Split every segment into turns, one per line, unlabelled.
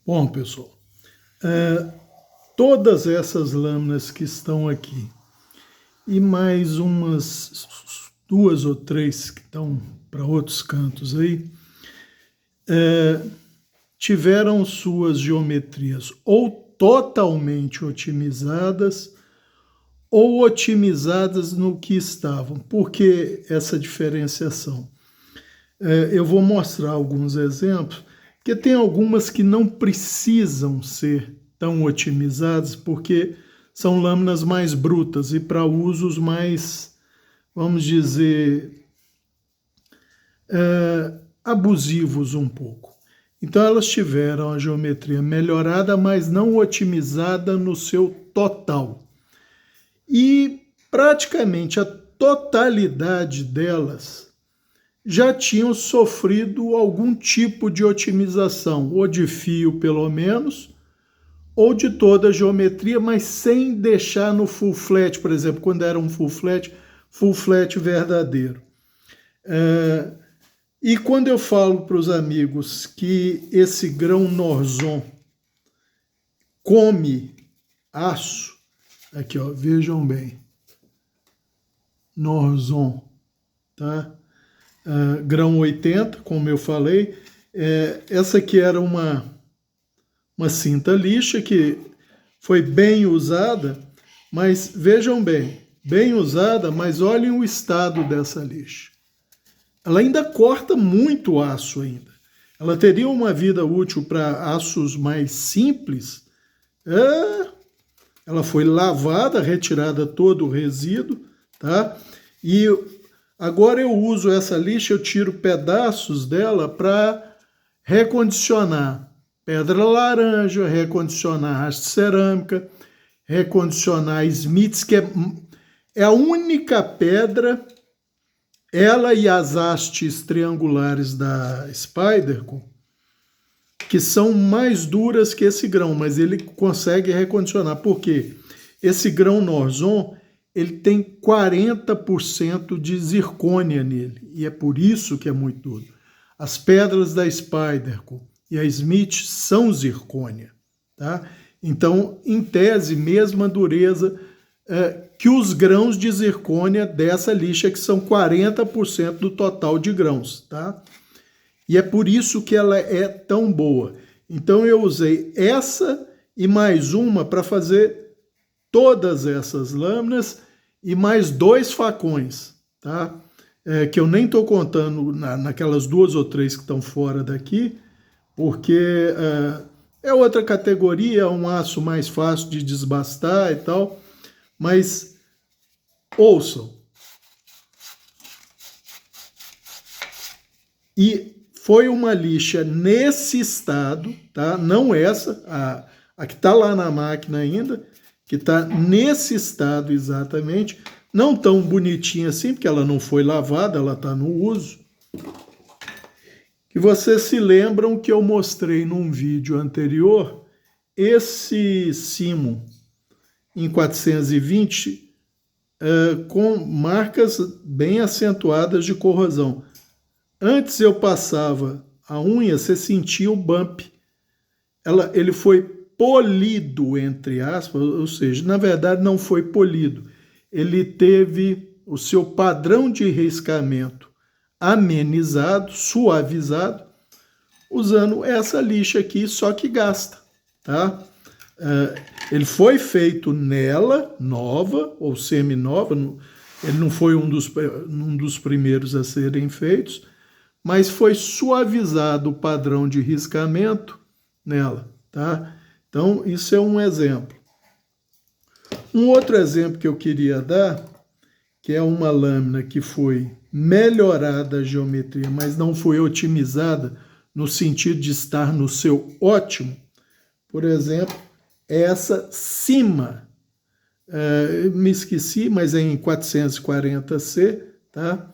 Bom, pessoal, todas essas lâminas que estão aqui e mais umas 2 ou 3 que estão para outros cantos aí, tiveram suas geometrias ou totalmente otimizadas ou otimizadas no que estavam. Por que essa diferenciação? Eu vou mostrar alguns exemplos, porque tem algumas que não precisam ser tão otimizadas, porque são lâminas mais brutas e para usos mais, vamos dizer, abusivos um pouco. Então elas tiveram a geometria melhorada, mas não otimizada no seu total. E praticamente a totalidade delas já tinham sofrido algum tipo de otimização, ou de fio pelo menos, ou de toda a geometria, mas sem deixar no full flat, por exemplo, quando era um full flat verdadeiro. E quando eu falo para os amigos que esse grão Norzon come aço, aqui ó, vejam bem, Norzon, tá? Grão 80, como eu falei, essa aqui era uma cinta lixa que foi bem usada, mas vejam bem usada, mas olhem o estado dessa lixa. Ela ainda corta muito aço ainda. Ela teria uma vida útil para aços mais simples. Ela foi lavada, retirada todo o resíduo, tá? E agora eu uso essa lixa, eu tiro pedaços dela para recondicionar pedra laranja, recondicionar haste cerâmica, recondicionar Smiths, que é a única pedra, ela e as hastes triangulares da Spyderco, que são mais duras que esse grão, mas ele consegue recondicionar. Por quê? Esse grão Norzon, ele tem 40% de zircônia nele, e é por isso que é muito duro. As pedras da Spyderco e a Smith são zircônia, tá? Então, em tese, mesma dureza que os grãos de zircônia dessa lixa, que são 40% do total de grãos, tá? E é por isso que ela é tão boa. Então eu usei essa e mais uma para fazer todas essas lâminas e mais 2 facões, tá? Que eu nem estou contando naquelas 2 ou 3 que estão fora daqui, porque é outra categoria, é um aço mais fácil de desbastar e tal, mas ouçam. E foi uma lixa nesse estado, tá? Não essa, a que está lá na máquina ainda, que está nesse estado exatamente, não tão bonitinha assim, porque ela não foi lavada, ela está no uso. E vocês se lembram que eu mostrei num vídeo anterior esse Simo em 420 com marcas bem acentuadas de corrosão. Antes eu passava a unha, você sentia o bump. Ele foi polido, entre aspas, ou seja, na verdade não foi polido. Ele teve o seu padrão de riscamento amenizado, suavizado, usando essa lixa aqui, só que gasta, tá? Ele foi nela, nova ou semi-nova, ele não foi um dos primeiros a serem feitos, mas foi suavizado o padrão de riscamento nela, tá? Então, isso é um exemplo. Um outro exemplo que eu queria dar, que é uma lâmina que foi melhorada a geometria, mas não foi otimizada no sentido de estar no seu ótimo, por exemplo, essa Cima, me esqueci, mas é em 440C, tá?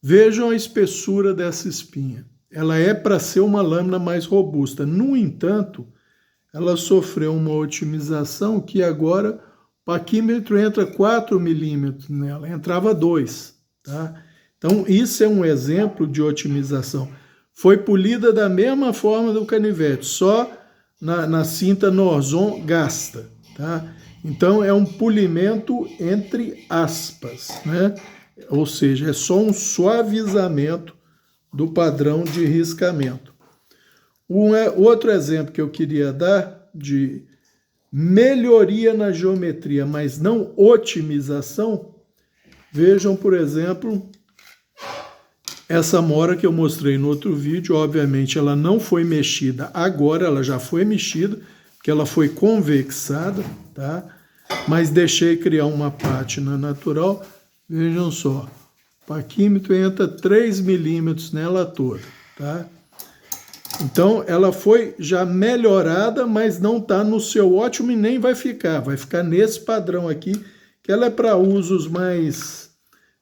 Vejam a espessura dessa espinha. Ela é para ser uma lâmina mais robusta. No entanto, ela sofreu uma otimização que agora o paquímetro entra 4 milímetros nela, entrava 2. Tá? Então, isso é um exemplo de otimização. foi polida da mesma forma do canivete, só na cinta Norzon Gasta, tá? Então é um polimento entre aspas, né? Ou seja, é só um suavizamento do padrão de riscamento. Outro exemplo que eu queria dar de melhoria na geometria, mas não otimização, vejam, por exemplo, essa mora que eu mostrei no outro vídeo. Obviamente ela não foi mexida agora, ela já foi mexida, porque ela foi convexada, tá? Mas deixei criar uma pátina natural. Vejam só, o paquímetro entra 3 milímetros nela toda, tá? Então ela foi já melhorada, mas não está no seu ótimo e nem vai ficar nesse padrão aqui, que ela é para usos mais,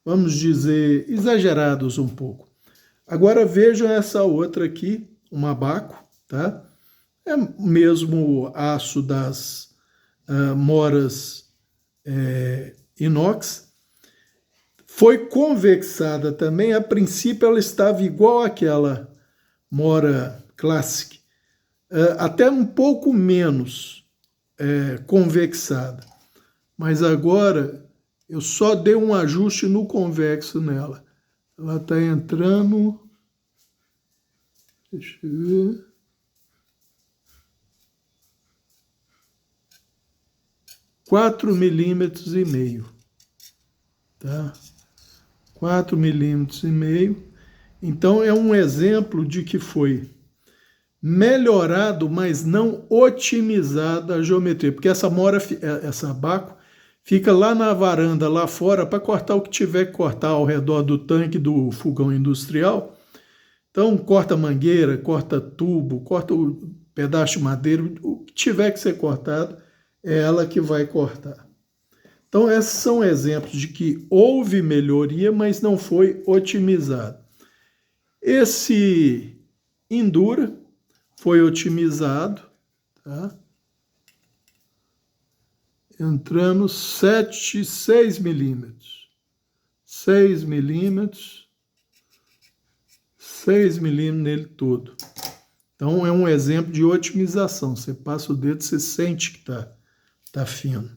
vamos dizer, exagerados um pouco. Agora vejam essa outra aqui, uma Baco, tá? É o mesmo aço das moras inox. Foi convexada também. A princípio ela estava igual àquela mora Classic, até um pouco menos convexada. Mas agora eu só dei um ajuste no convexo nela. Ela está entrando, deixa eu ver, 4,5 milímetros, tá? 4,5 milímetros. Então é um exemplo de que foi melhorado, mas não otimizada a geometria, porque essa Baco fica lá na varanda, lá fora, para cortar o que tiver que cortar ao redor do tanque do fogão industrial. Então corta mangueira, corta tubo, corta o pedaço de madeira, o que tiver que ser cortado, é ela que vai cortar. Então esses são exemplos de que houve melhoria, mas não foi otimizado. Esse Endura foi otimizado, tá? Entrando 6 milímetros. 6 milímetros. 6 milímetros nele todo. Então é um exemplo de otimização. Você passa o dedo, você sente que tá fino.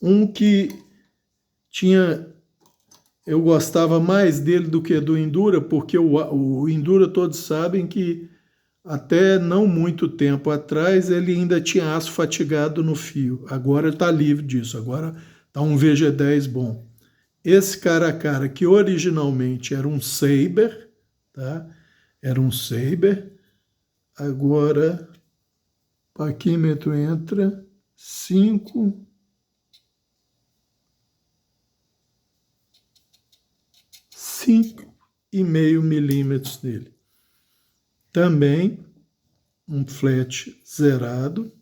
Um que eu gostava mais dele do que do Endura, porque o Endura todos sabem que até não muito tempo atrás ele ainda tinha aço fatigado no fio. Agora ele está livre disso, agora está um VG10 bom. Esse cara a cara, que originalmente era um Saber, tá? Era um Saber. Agora, paquímetro entra 5,5 milímetros nele. Também um flat zerado.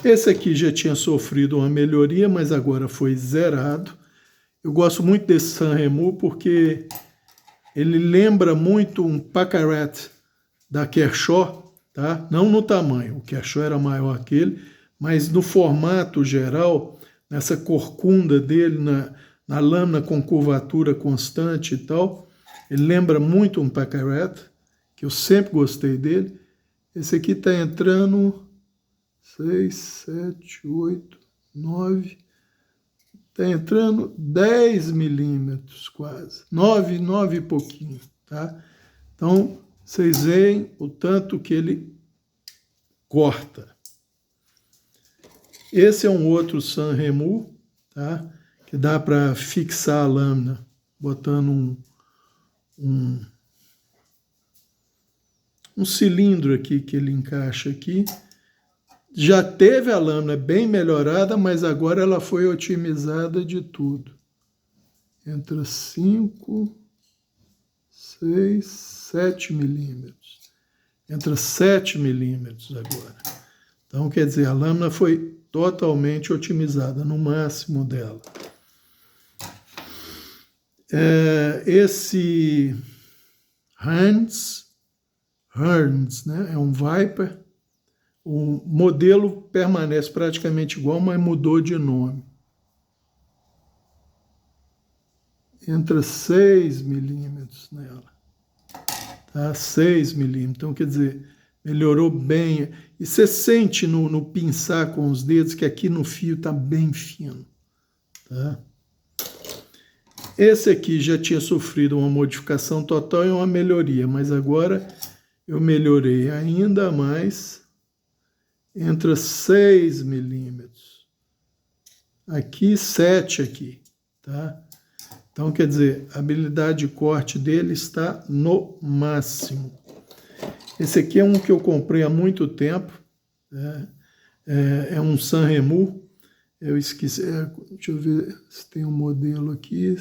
Esse aqui já tinha sofrido uma melhoria, mas agora foi zerado. Eu gosto muito desse Sanremo porque ele lembra muito um Pacaret da Kershaw, tá? Não no tamanho, o Kershaw era maior que ele, mas no formato geral, nessa corcunda dele, na lâmina com curvatura constante e tal. Ele lembra muito um Pacaret, que eu sempre gostei dele. Esse aqui está entrando 6, 7, 8, 9. Está entrando 10 milímetros quase. 9 e pouquinho, tá? Então, vocês veem o tanto que ele corta. Esse é um outro Sanremo, tá? Que dá para fixar a lâmina, botando um cilindro aqui que ele encaixa aqui. Já teve a lâmina bem melhorada, mas agora ela foi otimizada de tudo. Entra 5, 6, 7 milímetros. Entra 7 milímetros agora. Então, quer dizer, a lâmina foi totalmente otimizada, no máximo dela. Esse Hearns, né? É um Viper. O modelo permanece praticamente igual, mas mudou de nome. entra 6 milímetros nela, tá? 6 milímetros, então quer dizer, melhorou bem, e você sente no pinçar com os dedos que aqui no fio está bem fino, tá? Esse aqui já tinha sofrido uma modificação total e uma melhoria, mas agora eu melhorei ainda mais, entra 6 milímetros, aqui 7 aqui, tá? Então, quer dizer, a habilidade de corte dele está no máximo. Esse aqui é um que eu comprei há muito tempo, né? É um Sanremo, eu esqueci, deixa eu ver se tem um modelo aqui,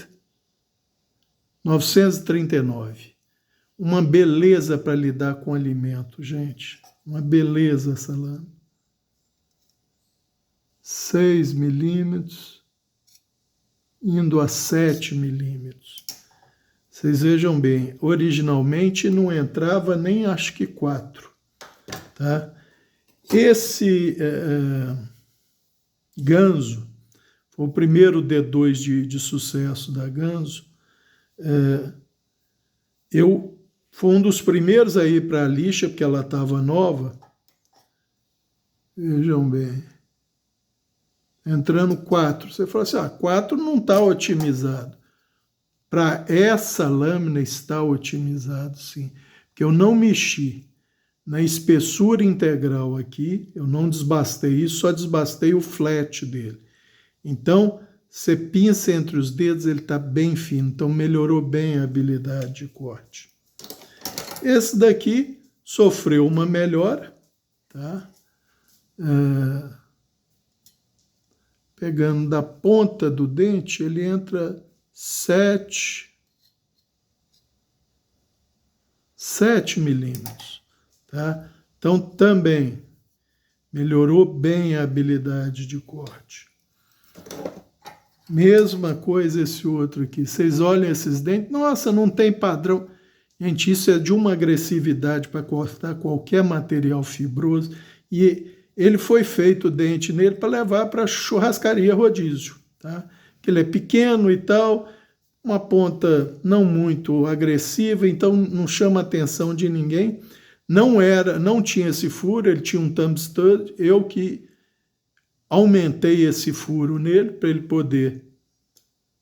939. Uma beleza para lidar com alimento, gente. Uma beleza essa lâmina. 6 milímetros, indo a 7 milímetros. Vocês vejam bem, originalmente não entrava nem acho que 4. Tá? Esse Ganso foi o primeiro D2 de sucesso da Ganso. Foi um dos primeiros a ir para a lixa, porque ela estava nova. Vejam bem. Entrando 4. Você fala assim, 4 não está otimizado. Para essa lâmina está otimizado, sim. Porque eu não mexi na espessura integral aqui, eu não desbastei isso, só desbastei o flat dele. Então, você pinça entre os dedos, ele está bem fino, então melhorou bem a habilidade de corte. Esse daqui sofreu uma melhora, tá? Pegando da ponta do dente, ele entra 7 milímetros, tá? Então também melhorou bem a habilidade de corte. Mesma coisa esse outro aqui. Vocês olham esses dentes, nossa, não tem padrão. Gente, isso é de uma agressividade para cortar qualquer material fibroso. E ele foi feito o dente nele para levar para churrascaria rodízio, tá? Que ele é pequeno e tal, uma ponta não muito agressiva, então não chama a atenção de ninguém. Não tinha esse furo, ele tinha um thumb stud, eu que aumentei esse furo nele para ele poder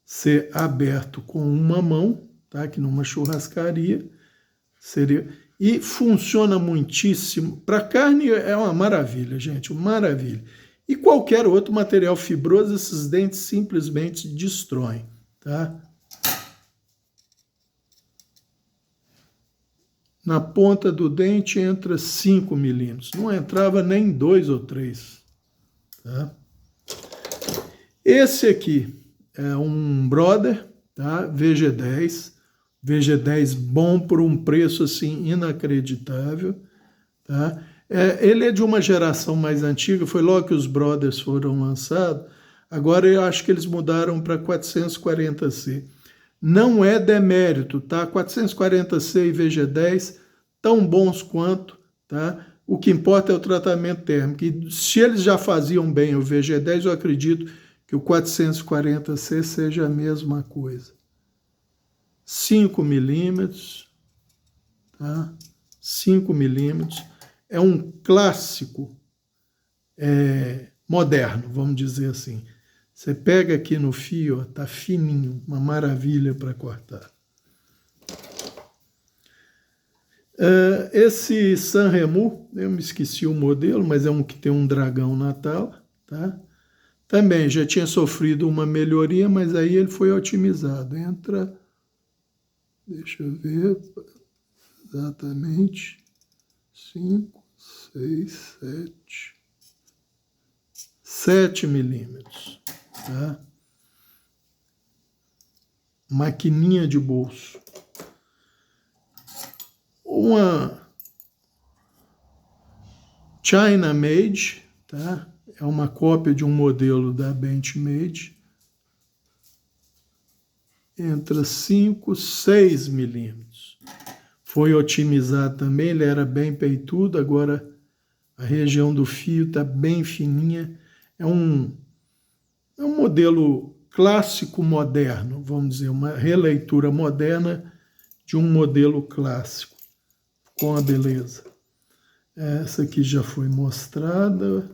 ser aberto com uma mão, tá? Que numa churrascaria seria. E funciona muitíssimo. Para carne é uma maravilha, gente, uma maravilha. E qualquer outro material fibroso, esses dentes simplesmente destroem, tá? Na ponta do dente entra 5 milímetros. Não entrava nem 2 ou 3. Tá? Esse aqui é um Brother, tá? VG10. VG10 bom por um preço assim inacreditável. Tá? Ele é de uma geração mais antiga, foi logo que os Brothers foram lançados. Agora eu acho que eles mudaram para 440C. Não é demérito, tá? 440C e VG10 tão bons quanto, tá? O que importa é o tratamento térmico. E se eles já faziam bem o VG10, eu acredito que o 440C seja a mesma coisa. 5 milímetros, tá? 5 milímetros. É um clássico moderno, vamos dizer assim. Você pega aqui no fio, ó, tá fininho, uma maravilha para cortar. Esse Sanremo, eu me esqueci o modelo, mas é um que tem um dragão na tala, tá? Também já tinha sofrido uma melhoria, mas aí ele foi otimizado. Entra, deixa eu ver exatamente, 5, 6, 7 milímetros. Tá? Maquininha de bolso. Uma China Made, tá? É uma cópia de um modelo da Benchmade. Entra 5, 6 milímetros. Foi otimizado também, ele era bem peitudo, agora a região do fio está bem fininha. É um modelo clássico moderno, vamos dizer, uma releitura moderna de um modelo clássico, com a beleza. Essa aqui já foi mostrada.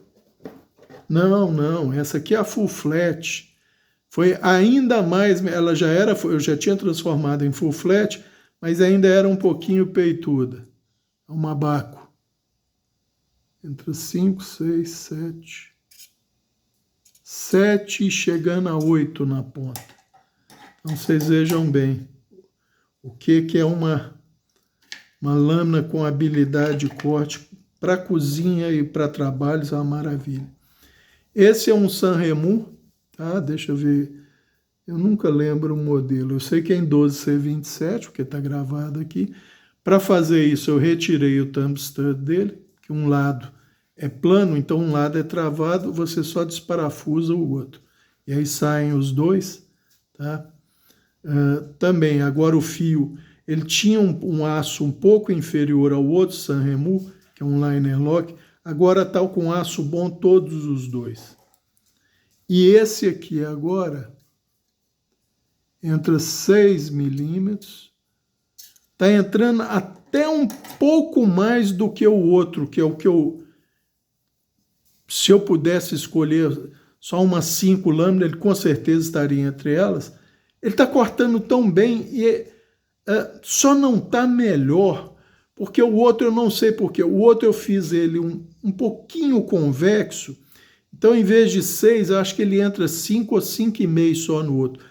Não, essa aqui é a full flat. Foi ainda mais, ela já era, eu já tinha transformado em full flat, mas ainda era um pouquinho peituda. Uma baco. Entre 5, 6, 7. 7 chegando a 8 na ponta. Então vocês vejam bem o que é uma lâmina com habilidade de corte para cozinha e para trabalhos, é uma maravilha. Esse é um Sanremo, tá? Deixa eu ver. Eu nunca lembro o modelo. Eu sei que é em 12C27, porque está gravado aqui. Para fazer isso, eu retirei o thumb stud dele, que um lado é plano, então um lado é travado, você só desparafusa o outro. E aí saem os dois, tá? Também, agora o fio, ele tinha um aço um pouco inferior ao outro Sanremo, que é um liner lock, agora está com aço bom todos os dois. E esse aqui agora, entra 6 milímetros, está entrando até um pouco mais do que o outro, que é o que se eu pudesse escolher só umas 5 lâminas, ele com certeza estaria entre elas. Ele está cortando tão bem e só não está melhor, porque o outro eu não sei porquê. O outro eu fiz ele um pouquinho convexo, então em vez de 6, eu acho que ele entra 5 ou 5,5 só no outro.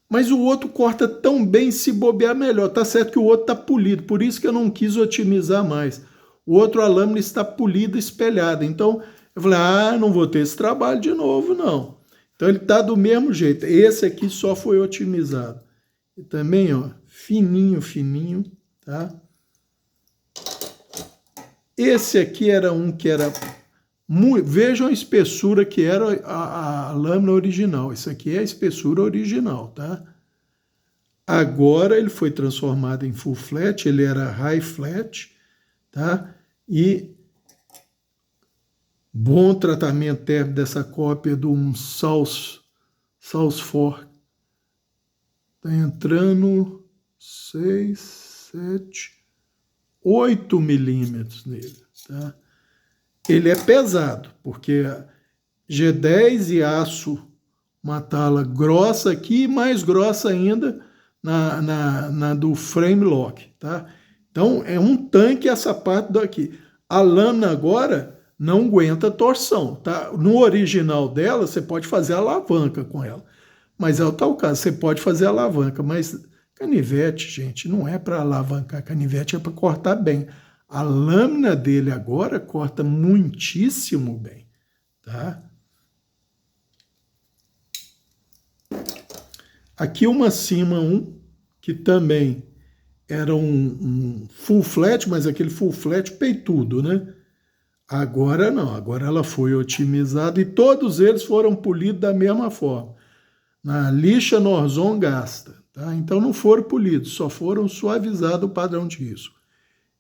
Mas o outro corta tão bem, se bobear melhor. Tá certo que o outro está polido, por isso que eu não quis otimizar mais. O outro, a lâmina está polida, espelhada. Então eu falei, não vou ter esse trabalho de novo, não. Então ele está do mesmo jeito. Esse aqui só foi otimizado. E também, ó, fininho, fininho, tá? Esse aqui era um que era muito... Vejam a espessura que era a lâmina original. Isso aqui é a espessura original, tá? Agora ele foi transformado em full flat, ele era high flat, tá? E bom tratamento térmico dessa cópia de um South 4. Está entrando 6, 7, 8 milímetros nele, tá? Ele é pesado, porque G10 e aço, uma tala grossa aqui, mais grossa ainda na do frame lock, tá? Então é um tanque essa parte daqui. A lâmina agora não aguenta torção, tá? No original dela, você pode fazer alavanca com ela. Mas é o tal caso, você pode fazer alavanca, mas canivete, gente, não é para alavancar, canivete é para cortar bem. A lâmina dele agora corta muitíssimo bem, tá? Aqui uma Cima 1, que também era um full flat, mas aquele full flat peitudo, né? Agora não, agora ela foi otimizada e todos eles foram polidos da mesma forma. Na lixa Norzon gasta, tá? Então não foram polidos, só foram suavizados o padrão de risco.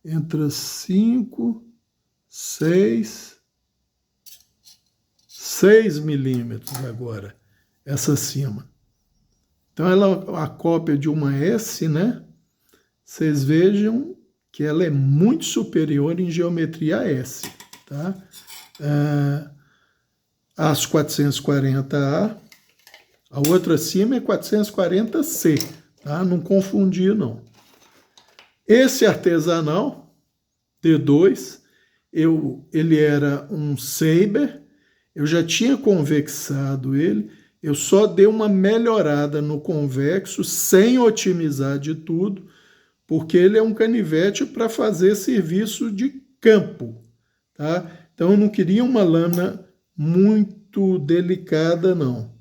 Entra 5, 6 milímetros agora, essa Cima. Então ela é a cópia de uma S, né? Vocês vejam que ela é muito superior em geometria a S, tá? As 440A, a outra Cima é 440C, tá? Não confundir, não. Esse artesanal, D2, ele era um Saber, eu já tinha convexado ele, eu só dei uma melhorada no convexo, sem otimizar de tudo, porque ele é um canivete para fazer serviço de campo, tá? Então eu não queria uma lâmina muito delicada, não.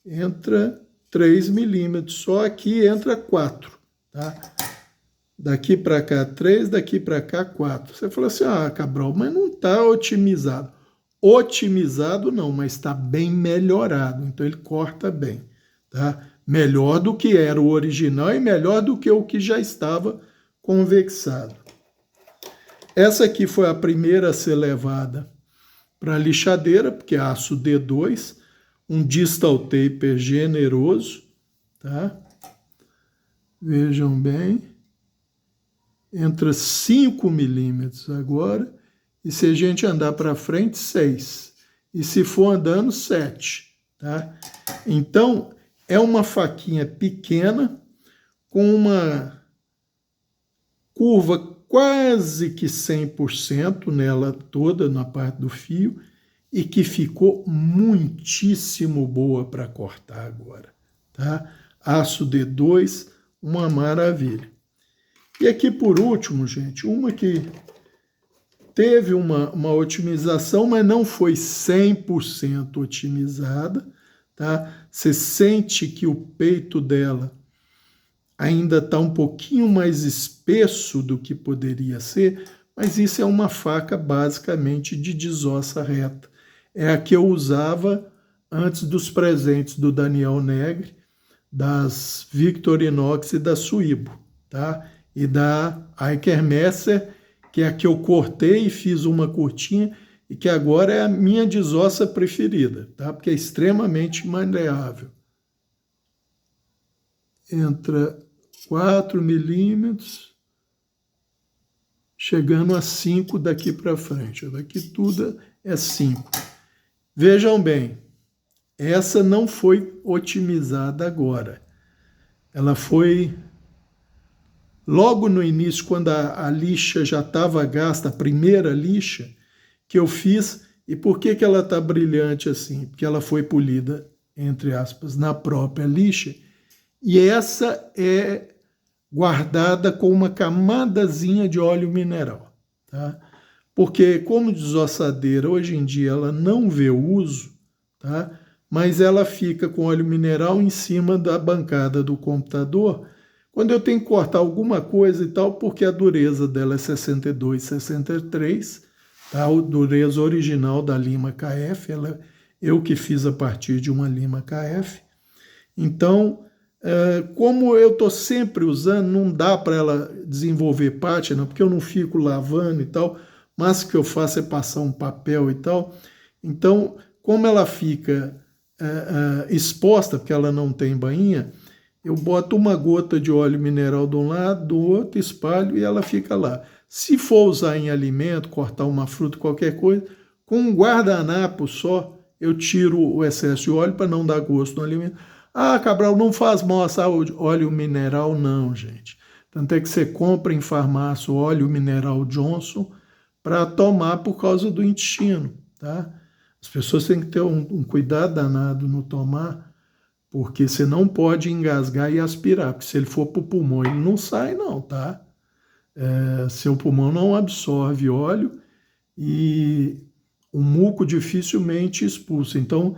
Entra 3 milímetros, só aqui entra 4, tá? Daqui para cá 3, daqui para cá 4. Você falou assim, Cabral, mas não está otimizado. Otimizado não, mas está bem melhorado, então ele corta bem, tá? Melhor do que era o original e melhor do que o que já estava convexado. Essa aqui foi a primeira a ser levada para a lixadeira, porque é aço D2. um distal taper generoso, tá? Vejam bem, entra 5 milímetros agora, e se a gente andar para frente, 6. E se for andando, 7, tá? Então, é uma faquinha pequena, com uma curva quase que 100% nela toda, na parte do fio, e que ficou muitíssimo boa para cortar agora, tá? Aço D2, uma maravilha. E aqui por último, gente, uma que teve uma otimização, mas não foi 100% otimizada, tá? Você sente que o peito dela ainda está um pouquinho mais espesso do que poderia ser, mas isso é uma faca basicamente de desossa reta. É a que eu usava antes dos presentes do Daniel Negri, das Victorinox e da Suibo, tá? E da Eicher-Messer, que é a que eu cortei e fiz uma curtinha e que agora é a minha desossa preferida, tá? Porque é extremamente maleável. Entra 4 milímetros, chegando a 5 daqui para frente. Daqui tudo é 5. Vejam bem, essa não foi otimizada agora. Ela foi logo no início, quando a lixa já estava gasta, a primeira lixa que eu fiz. E por que ela está brilhante assim? Porque ela foi polida, entre aspas, na própria lixa. E essa é guardada com uma camadazinha de óleo mineral, tá? Porque como desossadeira, hoje em dia ela não vê uso, tá? Mas ela fica com óleo mineral em cima da bancada do computador, quando eu tenho que cortar alguma coisa e tal, porque a dureza dela é 62, 63, tá? A dureza original da lima KF, eu que fiz a partir de uma lima KF. Então, como eu estou sempre usando, não dá para ela desenvolver pátina, porque eu não fico lavando e tal, mas o que eu faço é passar um papel e tal. Então, como ela fica exposta, porque ela não tem bainha, eu boto uma gota de óleo mineral de um lado, do outro, espalho e ela fica lá. Se for usar em alimento, cortar uma fruta, qualquer coisa, com um guardanapo só, eu tiro o excesso de óleo para não dar gosto no alimento. Ah, Cabral, não faz mal à saúde. Óleo mineral não, gente. Tanto é que você compra em farmácia o óleo mineral Johnson para tomar por causa do intestino, tá? As pessoas têm que ter um cuidado danado no tomar, porque você não pode engasgar e aspirar, porque se ele for para o pulmão, ele não sai não, tá? Seu pulmão não absorve óleo e o muco dificilmente expulsa. Então,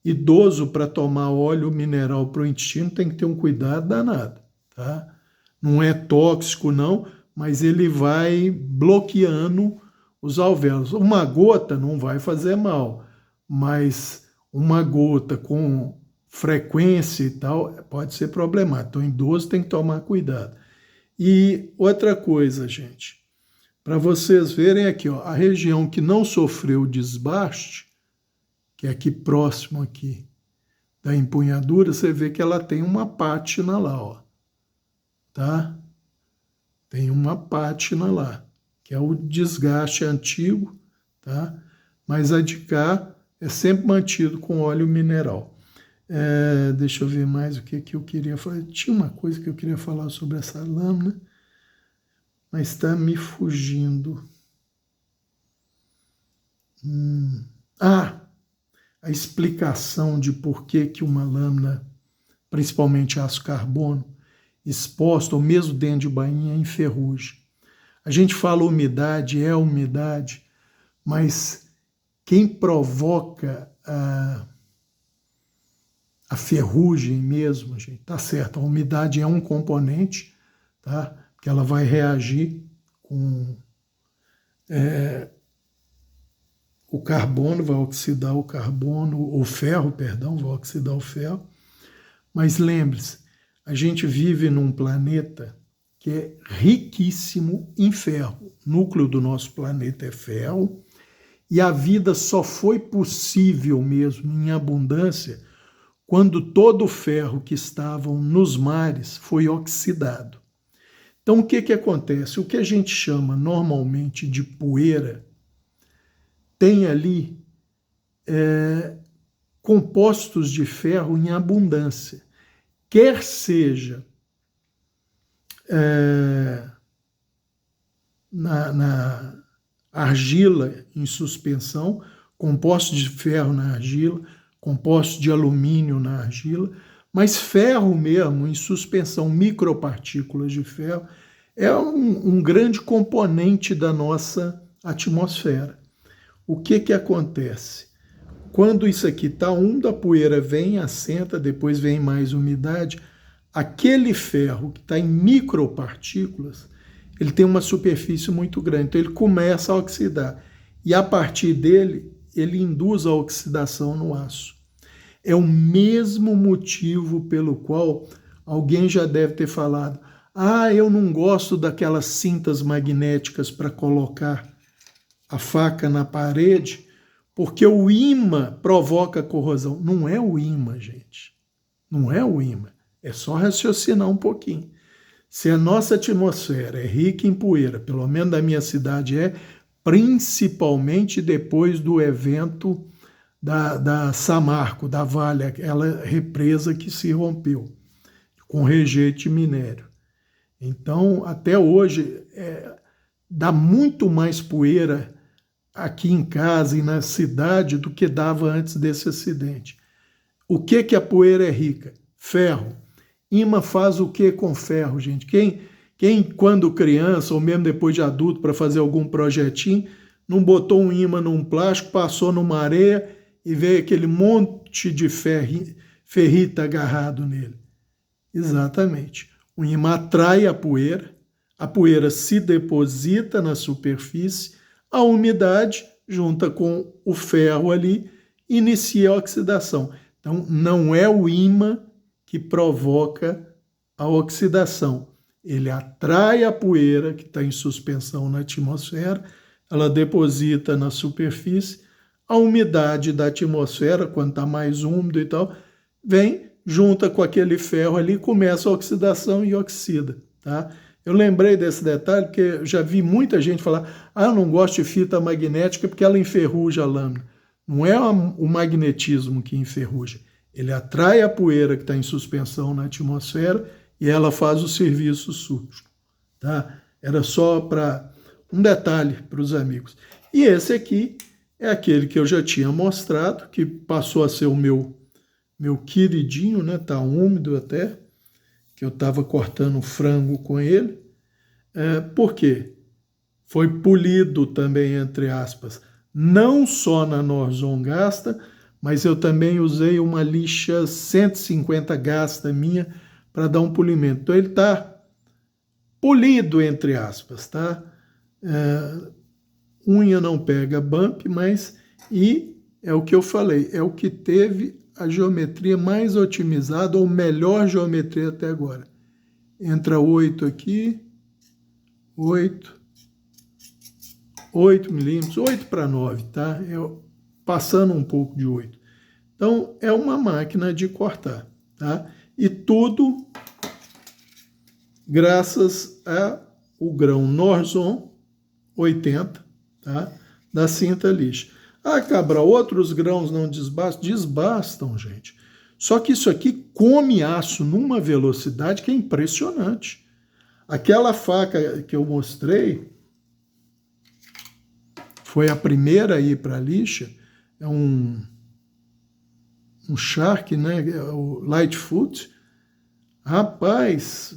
idoso para tomar óleo mineral para o intestino tem que ter um cuidado danado, tá? Não é tóxico não, mas ele vai bloqueando os alvéolos. Uma gota não vai fazer mal, mas uma gota com frequência e tal pode ser problemático. Então, idoso tem que tomar cuidado. E outra coisa, gente, para vocês verem aqui, ó, a região que não sofreu desbaste, que é aqui próximo aqui da empunhadura, você vê que ela tem uma pátina lá, ó, tá? Tem uma pátina lá, que é o desgaste antigo, tá? Mas a de cá é sempre mantido com óleo mineral. Deixa eu ver mais o que eu queria falar. Tinha uma coisa que eu queria falar sobre essa lâmina, mas está me fugindo. A explicação de por que uma lâmina, principalmente aço carbono, exposta ou mesmo dentro de bainha, enferruja. A gente fala umidade, é umidade, mas quem provoca a ferrugem mesmo, gente, tá certo, a umidade é um componente, tá? Porque ela vai reagir com o carbono, vai oxidar o carbono, o ferro, perdão, vai oxidar o ferro. Mas lembre-se, a gente vive num planeta que é riquíssimo em ferro. O núcleo do nosso planeta é ferro E a vida só foi possível mesmo em abundância quando todo o ferro que estava nos mares foi oxidado. Então, o que acontece? O que a gente chama normalmente de poeira tem ali compostos de ferro em abundância, quer seja na argila em suspensão, compostos de ferro na argila, compostos de alumínio na argila, mas ferro mesmo em suspensão, micropartículas de ferro, é um grande componente da nossa atmosfera. O que acontece? Quando isso aqui está úmido, a poeira vem, assenta, depois vem mais umidade, aquele ferro que está em micropartículas, ele tem uma superfície muito grande, então ele começa a oxidar. E a partir dele, ele induz a oxidação no aço. É o mesmo motivo pelo qual alguém já deve ter falado: eu não gosto daquelas cintas magnéticas para colocar a faca na parede, porque o ímã provoca corrosão. Não é o ímã, gente. Não é o ímã. É só raciocinar um pouquinho. Se a nossa atmosfera é rica em poeira, pelo menos da minha cidade principalmente depois do evento da Samarco, da Vale, aquela represa que se rompeu com rejeito de minério. Então, até hoje, dá muito mais poeira aqui em casa e na cidade do que dava antes desse acidente. O que a poeira é rica? Ferro. Ímã faz o que com ferro, gente? Quem, quando criança, ou mesmo depois de adulto, para fazer algum projetinho, não botou um ímã num plástico, passou numa areia e veio aquele monte de ferrita agarrado nele? Exatamente. O ímã atrai a poeira se deposita na superfície, a umidade, junta com o ferro ali, inicia a oxidação. Então, não é o ímã que provoca a oxidação. Ele atrai a poeira que está em suspensão na atmosfera, ela deposita na superfície, a umidade da atmosfera, quando está mais úmido e tal, vem, junta com aquele ferro ali, começa a oxidação e oxida, tá? Eu lembrei desse detalhe porque eu já vi muita gente falar: eu não gosto de fita magnética porque ela enferruja a lâmina. Não é o magnetismo que enferruja. Ele atrai a poeira que está em suspensão na atmosfera e ela faz o serviço sujo, tá? Era só para um detalhe para os amigos. E esse aqui é aquele que eu já tinha mostrado, que passou a ser o meu queridinho, né? Tá úmido até, que eu estava cortando frango com ele. Por quê? Foi polido também, entre aspas, não só na Norzon Gasta, mas eu também usei uma lixa 150 Gasta minha para dar um polimento. Então ele está polido, entre aspas, tá? Unha não pega bump, mas é o que eu falei, é o que teve a geometria mais otimizada, ou melhor geometria até agora. Entra 8 aqui, 8 milímetros, 8 para 9, tá? Passando um pouco de 8. Então, é uma máquina de cortar, tá? E tudo graças ao grão Norzon 80, tá? Da cinta lixa. Cabral, outros grãos não desbastam? Desbastam, gente. Só que isso aqui come aço numa velocidade que é impressionante. Aquela faca que eu mostrei foi a primeira a ir para a lixa. É um Shark, né? O Lightfoot. Rapaz,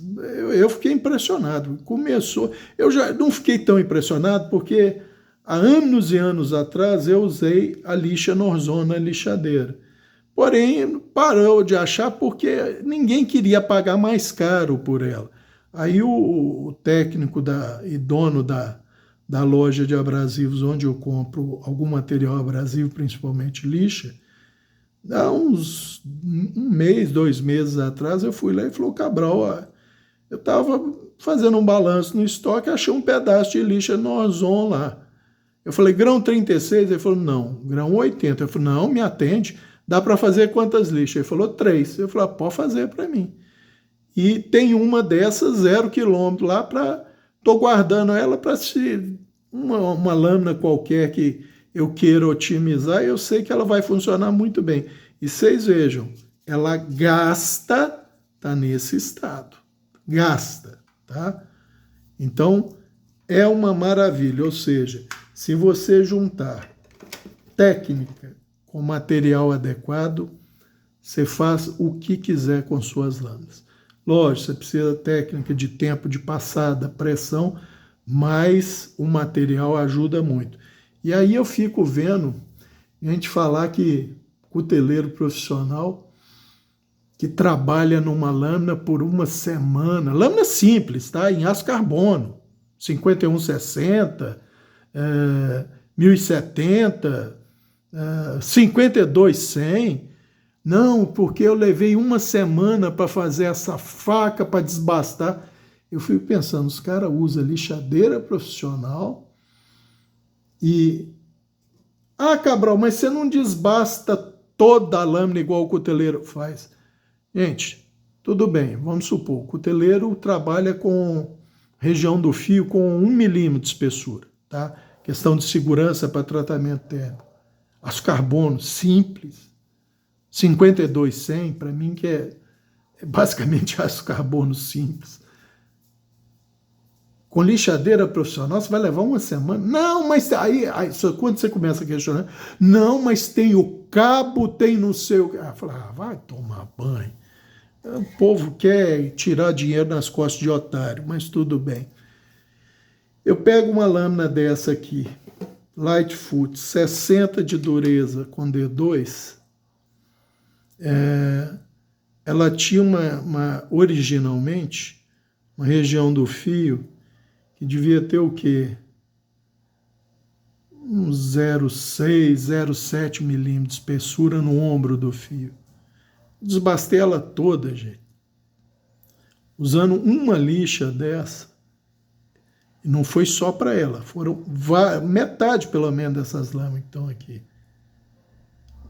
eu fiquei impressionado. Começou. Eu já não fiquei tão impressionado porque há anos e anos atrás eu usei a lixa Norzon na lixadeira. Porém, parou de achar porque ninguém queria pagar mais caro por ela. Aí o técnico e dono da loja de abrasivos onde eu compro algum material abrasivo, principalmente lixa, há um mês, 2 meses atrás, eu fui lá e falou: Cabral, eu estava fazendo um balanço no estoque, achei um pedaço de lixa Norzon lá. Eu falei, grão 36? Ele falou, não. Grão 80? Eu falei, não, me atende. Dá para fazer quantas lixas? Ele falou, 3. Eu falei, pode fazer para mim. E tem uma dessas, 0 quilômetro lá, estou guardando ela para se uma lâmina qualquer que eu queira otimizar, eu sei que ela vai funcionar muito bem. E vocês vejam, ela gasta, tá nesse estado. Gasta, tá? Então, é uma maravilha. Ou seja, se você juntar técnica com material adequado, você faz o que quiser com suas lâminas. Lógico, você precisa de técnica de tempo de passada, pressão, mas o material ajuda muito. E aí eu fico vendo a gente falar que cuteleiro profissional que trabalha numa lâmina por uma semana, lâmina simples, tá? Em aço carbono, 5160, 1070, 52100. Não, porque eu levei uma semana para fazer essa faca, para desbastar. Eu fico pensando, os caras usam lixadeira profissional e... Ah, Cabral, mas você não desbasta toda a lâmina igual o cuteleiro faz. Gente, tudo bem, vamos supor, o cuteleiro trabalha com região do fio com 1 milímetro de espessura, tá? Questão de segurança para tratamento térmico. Aço carbono, simples. 52100, para mim, que é basicamente aço carbono simples. Com lixadeira profissional, você vai levar uma semana. Não, mas aí quando você começa a questionar, não, mas tem o cabo, tem no seu... Fala, vai tomar banho. O povo quer tirar dinheiro nas costas de otário, mas tudo bem. Eu pego uma lâmina dessa aqui, Lightfoot, 60 de dureza com D2, ela tinha originalmente uma região do fio que devia ter o quê? Um 0,6, 0,7 milímetros de espessura no ombro do fio. Desbastei ela toda, gente. Usando uma lixa dessa. E não foi só para ela, foram metade pelo menos dessas lâminas que estão aqui.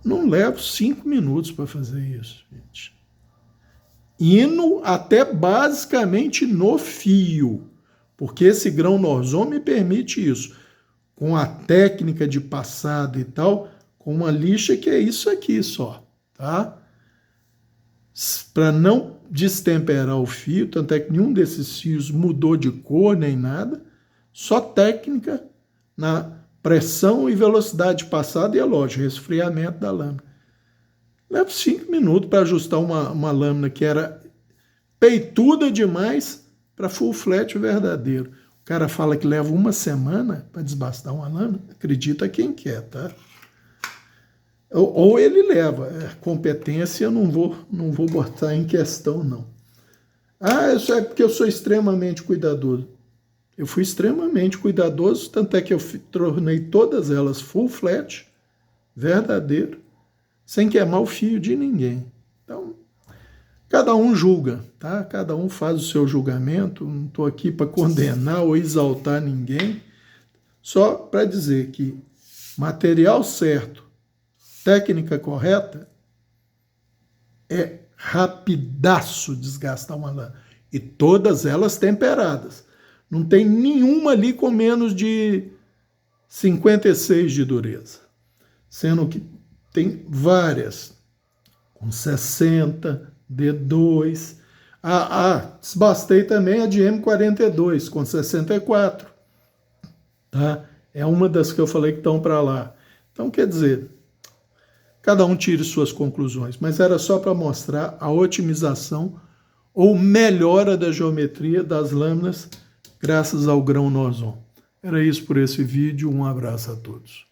Não levo 5 minutos para fazer isso, gente. Indo até basicamente no fio, porque esse grão Norzon me permite isso, com a técnica de passada e tal, com uma lixa que é isso aqui só, tá? Para não destemperar o fio, tanto é que nenhum desses fios mudou de cor nem nada, só técnica na pressão e velocidade de passada e, é lógico, resfriamento da lâmina. Leva 5 minutos para ajustar uma lâmina que era peituda demais para full flat verdadeiro. O cara fala que leva uma semana para desbastar uma lâmina, acredita quem quer, tá? Ou ele leva, competência eu não vou botar em questão, não. Isso é porque eu sou extremamente cuidadoso. Eu fui extremamente cuidadoso, tanto é que eu tornei todas elas full flat, verdadeiro, sem queimar o fio de ninguém. Então, cada um julga, tá? Cada um faz o seu julgamento, não estou aqui para condenar ou exaltar ninguém, só para dizer que material certo, técnica correta, é rapidaço desgastar uma lâmina. E todas elas temperadas. Não tem nenhuma ali com menos de 56 de dureza. Sendo que tem várias com 60, D2. Desbastei também a de M42 com 64. Tá? É uma das que eu falei que estão para lá. Então, quer dizer, cada um tire suas conclusões, mas era só para mostrar a otimização ou melhora da geometria das lâminas graças ao grão Norzon. Era isso por esse vídeo, um abraço a todos.